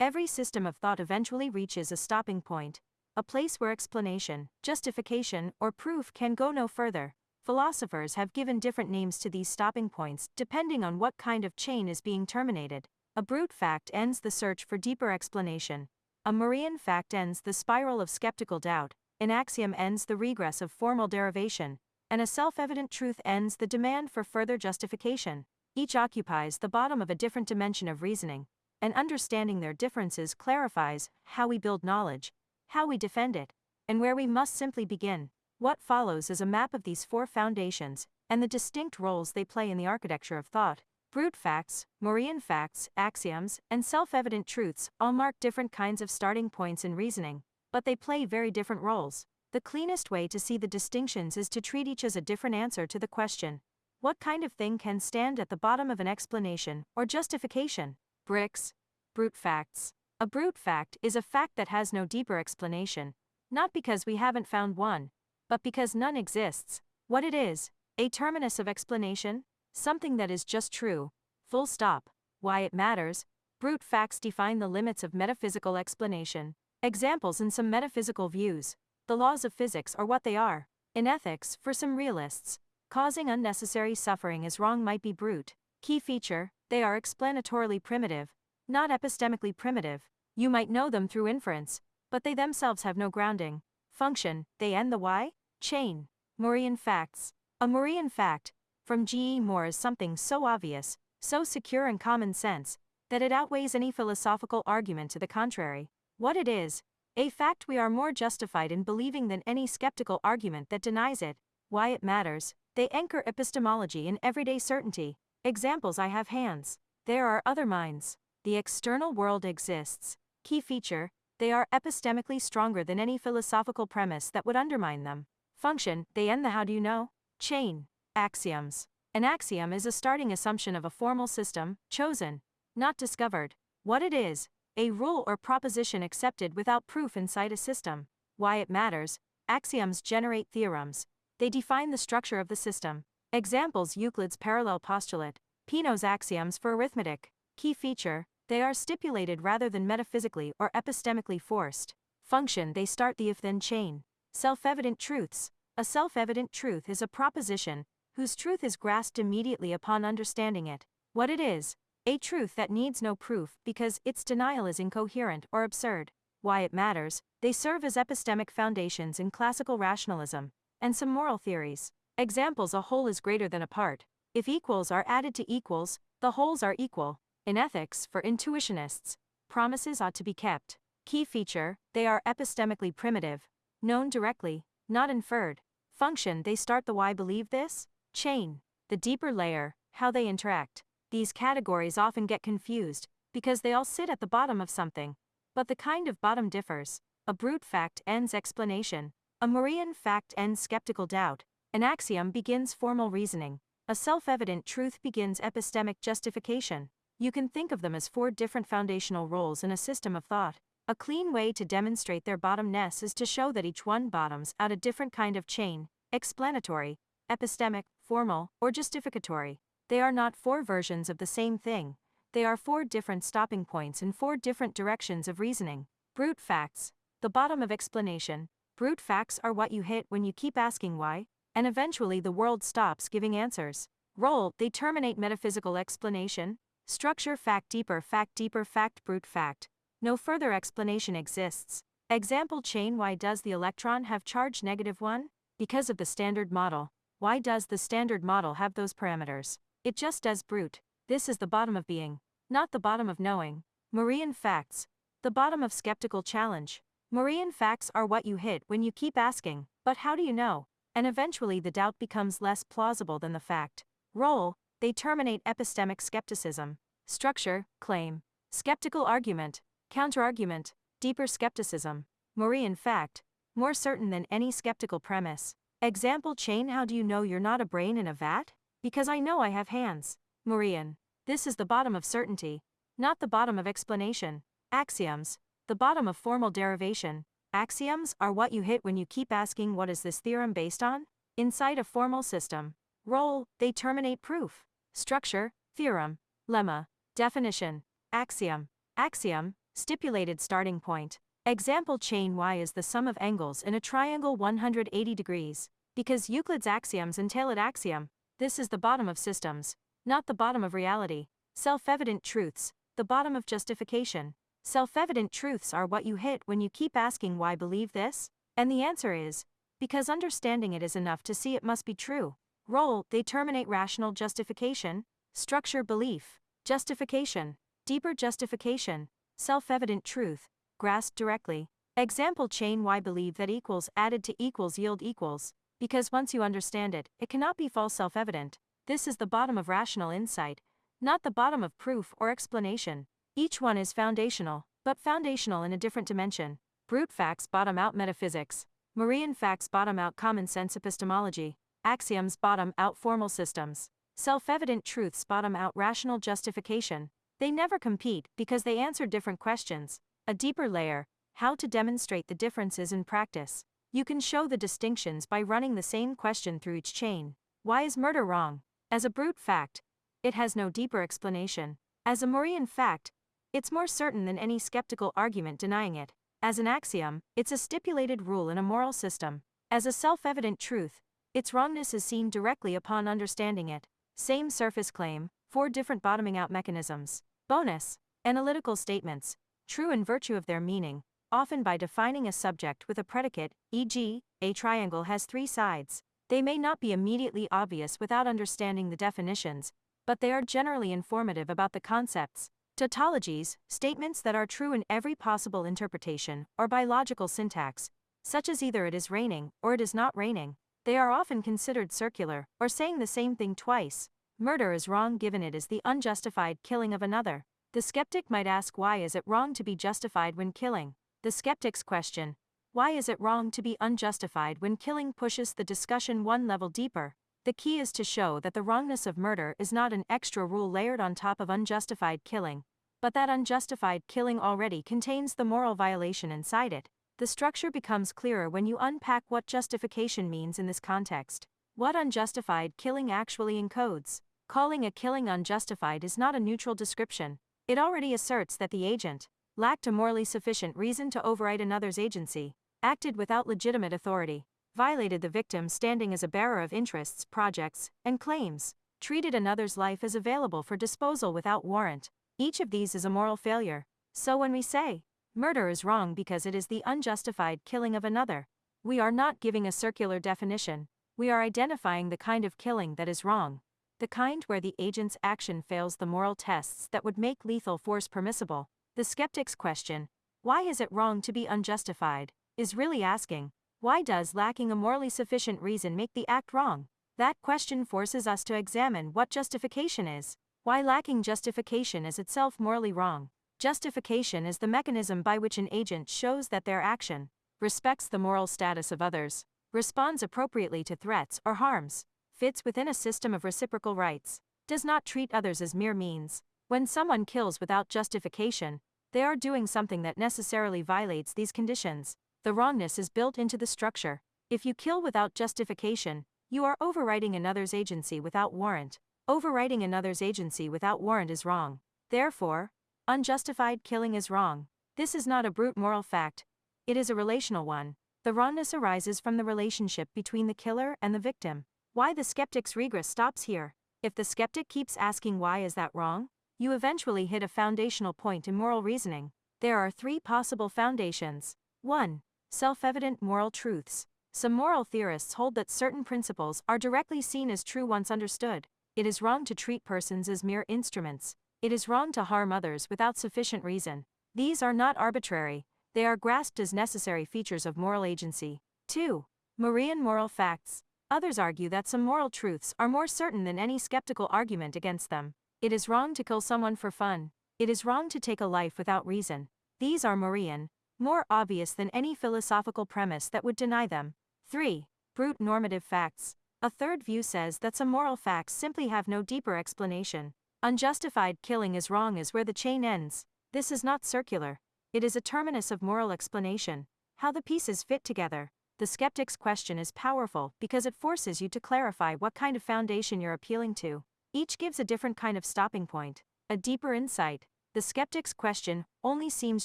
Every system of thought eventually reaches a stopping point, a place where explanation, justification, or proof can go no further. Philosophers have given different names to these stopping points depending on what kind of chain is being terminated. A brute fact ends the search for deeper explanation. A moorean fact ends the spiral of skeptical doubt. An axiom ends the regress of formal derivation. And a self-evident truth ends the demand for further justification. Each occupies the bottom of a different dimension of reasoning, and understanding their differences clarifies how we build knowledge, how we defend it, and where we must simply begin. What follows is a map of these four foundations, and the distinct roles they play in the architecture of thought. Brute facts, moorean facts, axioms, and self-evident truths all mark different kinds of starting points in reasoning, but they play very different roles. The cleanest way to see the distinctions is to treat each as a different answer to the question, what kind of thing can stand at the bottom of an explanation or justification? Bricks. Brute facts. A brute fact is a fact that has no deeper explanation, not because we haven't found one, but because none exists. What it is, a terminus of explanation, something that is just true, full stop. Why it matters. Brute facts define the limits of metaphysical explanation. Examples in some metaphysical views. The laws of physics are what they are. In ethics, for some realists, causing unnecessary suffering is wrong might be brute. Key feature, they are explanatorily primitive, not epistemically primitive. You might know them through inference, but they themselves have no grounding. Function, they end the why? Chain. Moorean facts. A moorean fact, from G. E. Moore, is something so obvious, so secure in common sense, that it outweighs any philosophical argument to the contrary. What it is, a fact we are more justified in believing than any skeptical argument that denies it. Why it matters, they anchor epistemology in everyday certainty. Examples: I have hands. There are other minds. The external world exists. Key feature, they are epistemically stronger than any philosophical premise that would undermine them. Function, they end the how do you know? Chain. Axioms. An axiom is a starting assumption of a formal system, chosen, not discovered. What it is, a rule or proposition accepted without proof inside a system. Why it matters, axioms generate theorems. They define the structure of the system. Examples: Euclid's parallel postulate, Peano's axioms for arithmetic. Key feature, they are stipulated rather than metaphysically or epistemically forced. Function, they start the if-then chain. Self-evident truths. A self-evident truth is a proposition whose truth is grasped immediately upon understanding it. What it is, a truth that needs no proof because its denial is incoherent or absurd. Why it matters, they serve as epistemic foundations in classical rationalism and some moral theories. Examples: a whole is greater than a part. If equals are added to equals, the wholes are equal. In ethics, for intuitionists, promises ought to be kept. Key feature, they are epistemically primitive, known directly, not inferred. Function, they start the why believe this? Chain. The deeper layer, how they interact. These categories often get confused, because they all sit at the bottom of something. But the kind of bottom differs. A brute fact ends explanation. A moorean fact ends skeptical doubt. An axiom begins formal reasoning. A self-evident truth begins epistemic justification. You can think of them as four different foundational roles in a system of thought. A clean way to demonstrate their bottomness is to show that each one bottoms out a different kind of chain: explanatory, epistemic, formal, or justificatory. They are not four versions of the same thing. They are four different stopping points in four different directions of reasoning. Brute facts. The bottom of explanation. Brute facts are what you hit when you keep asking why, and eventually the world stops giving answers. Role, they terminate metaphysical explanation. Structure: fact deeper, fact, brute fact. No further explanation exists. Example: chain. Why does the electron have charge -1? Because of the standard model. Why does the standard model have those parameters? It just does. Brute. This is the bottom of being, not the bottom of knowing. Moorean facts. The bottom of skeptical challenge. Moorean facts are what you hit when you keep asking, but how do you know? And eventually the doubt becomes less plausible than the fact. Role, they terminate epistemic skepticism. Structure: claim, skeptical argument, counterargument, deeper skepticism. Moorean fact, more certain than any skeptical premise. Example: chain. How do you know you're not a brain in a vat? Because I know I have hands. Moorean. This is the bottom of certainty, not the bottom of explanation. Axioms. The bottom of formal derivation. Axioms are what you hit when you keep asking what is this theorem based on? Inside a formal system. Role, they terminate proof. Structure: theorem, lemma, definition. Axiom. Axiom, Stipulated starting point. Example chain y is the sum of angles in a triangle 180 degrees. Because Euclid's axioms entail an axiom, this is the bottom of systems, not the bottom of reality. Self-evident truths, the bottom of justification. Self-evident truths are what you hit when you keep asking why believe this? And the answer is, because understanding it is enough to see it must be true. Role, they terminate rational justification. Structure, belief. Justification. Deeper justification. Self-evident truth. Grasped directly. Example chain y believe that equals added to equals yield equals. Because once you understand it, it cannot be false self-evident. This is the bottom of rational insight, not the bottom of proof or explanation. Each one is foundational, but foundational in a different dimension. Brute facts bottom out metaphysics. Moorean facts bottom out common sense epistemology. Axioms bottom out formal systems. Self-evident truths bottom out rational justification. They never compete because they answer different questions. A deeper layer, how to demonstrate the differences in practice. You can show the distinctions by running the same question through each chain. Why is murder wrong? As a brute fact, it has no deeper explanation. As a moorean fact, it's more certain than any skeptical argument denying it. As an axiom, it's a stipulated rule in a moral system. As a self-evident truth, its wrongness is seen directly upon understanding it. Same surface claim, 4 different bottoming out mechanisms. Bonus. Analytical statements, true in virtue of their meaning, often by defining a subject with a predicate, e.g., a triangle has 3 sides. They may not be immediately obvious without understanding the definitions, but they are generally informative about the concepts. Tautologies, statements that are true in every possible interpretation, or by logical syntax, such as either it is raining or it is not raining. They are often considered circular, or saying the same thing twice. Murder is wrong given it is the unjustified killing of another. The skeptic might ask why is it wrong to be justified when killing? The skeptic's question, why is it wrong to be unjustified when killing, pushes the discussion one level deeper. The key is to show that the wrongness of murder is not an extra rule layered on top of unjustified killing, but that unjustified killing already contains the moral violation inside it. The structure becomes clearer when you unpack what justification means in this context. What unjustified killing actually encodes. Calling a killing unjustified is not a neutral description. It already asserts that the agent lacked a morally sufficient reason to override another's agency, acted without legitimate authority, violated the victim standing as a bearer of interests, projects, and claims, treated another's life as available for disposal without warrant. Each of these is a moral failure. So when we say, murder is wrong because it is the unjustified killing of another, we are not giving a circular definition. We are identifying the kind of killing that is wrong. The kind where the agent's action fails the moral tests that would make lethal force permissible. The skeptic's question, why is it wrong to be unjustified, is really asking, why does lacking a morally sufficient reason make the act wrong? That question forces us to examine what justification is. Why lacking justification is itself morally wrong. Justification is the mechanism by which an agent shows that their action respects the moral status of others, responds appropriately to threats or harms, fits within a system of reciprocal rights, does not treat others as mere means. When someone kills without justification, they are doing something that necessarily violates these conditions. The wrongness is built into the structure. If you kill without justification, you are overriding another's agency without warrant. Overriding another's agency without warrant is wrong. Therefore, unjustified killing is wrong. This is not a brute moral fact. It is a relational one. The wrongness arises from the relationship between the killer and the victim. Why the skeptic's regress stops here. If the skeptic keeps asking why is that wrong, you eventually hit a foundational point in moral reasoning. There are 3 possible foundations. 1. Self-evident moral truths. Some moral theorists hold that certain principles are directly seen as true once understood. It is wrong to treat persons as mere instruments. It is wrong to harm others without sufficient reason. These are not arbitrary. They are grasped as necessary features of moral agency. 2. Moorean moral facts. Others argue that some moral truths are more certain than any skeptical argument against them. It is wrong to kill someone for fun. It is wrong to take a life without reason. These are moorean, more obvious than any philosophical premise that would deny them. 3. Brute normative facts. A third view says that some moral facts simply have no deeper explanation. Unjustified killing is wrong is where the chain ends. This is not circular. It is a terminus of moral explanation. How the pieces fit together. The skeptic's question is powerful because it forces you to clarify what kind of foundation you're appealing to. Each gives a different kind of stopping point, a deeper insight. The skeptic's question only seems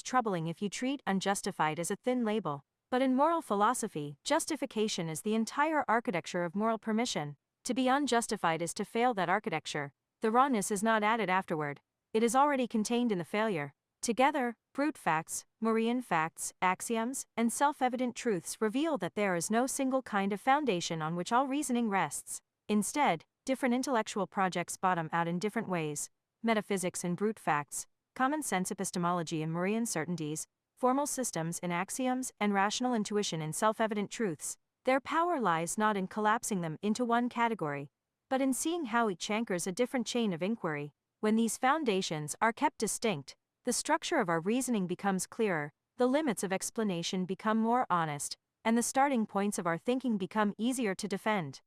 troubling if you treat unjustified as a thin label. But in moral philosophy, justification is the entire architecture of moral permission. To be unjustified is to fail that architecture. The rawness is not added afterward. It is already contained in the failure. Together, brute facts, moorean facts, axioms, and self-evident truths reveal that there is no single kind of foundation on which all reasoning rests. Instead, different intellectual projects bottom out in different ways. Metaphysics in brute facts, common sense epistemology in moorean certainties, formal systems in axioms, and rational intuition in self-evident truths. Their power lies not in collapsing them into one category, but in seeing how each anchors a different chain of inquiry. When these foundations are kept distinct, the structure of our reasoning becomes clearer, the limits of explanation become more honest, and the starting points of our thinking become easier to defend.